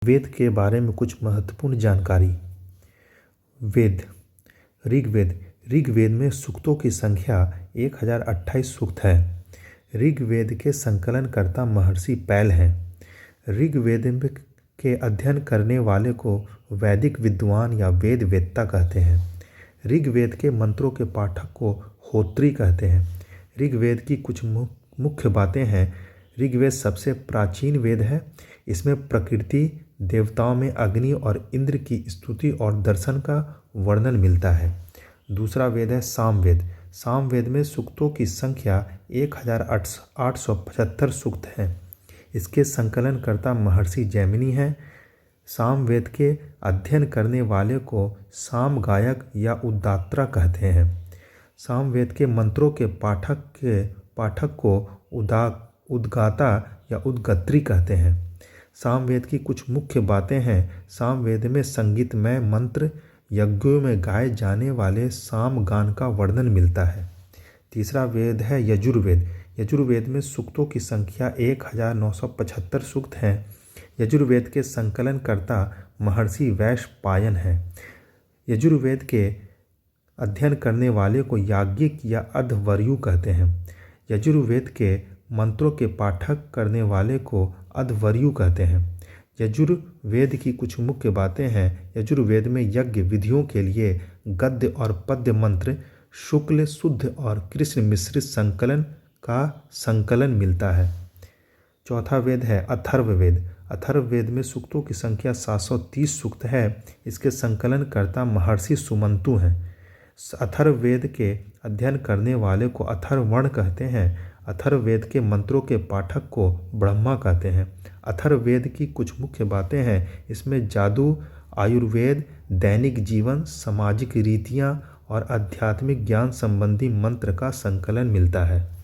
वेद के बारे में कुछ महत्वपूर्ण जानकारी। वेद। ऋग्वेद। ऋग्वेद में सूक्तों की संख्या 1028 सूक्त है। ऋग्वेद के संकलनकर्ता महर्षि पैल हैं। ऋग्वेद के अध्ययन करने वाले को वैदिक विद्वान या वेद वेत्ता कहते हैं। ऋग्वेद के मंत्रों के पाठक को होत्री कहते हैं। ऋग्वेद की कुछ मुख्य बातें हैं। ऋग्वेद सबसे प्राचीन वेद है। इसमें प्रकृति, देवताओं में अग्नि और इंद्र की स्तुति और दर्शन का वर्णन मिलता है। दूसरा वेद है सामवेद। सामवेद में सूक्तों की संख्या 1875 सूक्त हैं। इसके संकलनकर्ता महर्षि जैमिनी हैं। सामवेद के अध्ययन करने वाले को सामगायक या उद्गात्रा कहते हैं। सामवेद के मंत्रों के पाठक को उद्गाता या उद्गत्री कहते हैं। सामवेद की कुछ मुख्य बातें हैं। सामवेद में संगीतमय मंत्र, यज्ञों में गाए जाने वाले सामगान का वर्णन मिलता है। तीसरा वेद है यजुर्वेद। यजुर्वेद में सूक्तों की संख्या 1975 सूक्त हैं। यजुर्वेद के संकलनकर्ता महर्षि वैशंपायन हैं। यजुर्वेद के अध्ययन करने वाले को याज्ञिक या अध्वर्यु कहते हैं। यजुर्वेद के मंत्रों के पाठक करने वाले को अध्वर्यु कहते हैं। यजुर्वेद की कुछ मुख्य बातें हैं। यजुर्वेद में यज्ञ विधियों के लिए गद्य और पद्य मंत्र, शुक्ल, शुद्ध और कृष्ण मिश्रित संकलन मिलता है। चौथा वेद है अथर्ववेद। अथर्ववेद में सूक्तों की संख्या 730 सूक्त है। इसके संकलनकर्ता महर्षि सुमंतु हैं। अथर्ववेद के अध्ययन करने वाले को अथर्वण कहते हैं। अथर्ववेद के मंत्रों के पाठक को ब्रह्मा कहते हैं। अथर्ववेद की कुछ मुख्य बातें हैं। इसमें जादू, आयुर्वेद, दैनिक जीवन, सामाजिक रीतियाँ और आध्यात्मिक ज्ञान संबंधी मंत्र का संकलन मिलता है।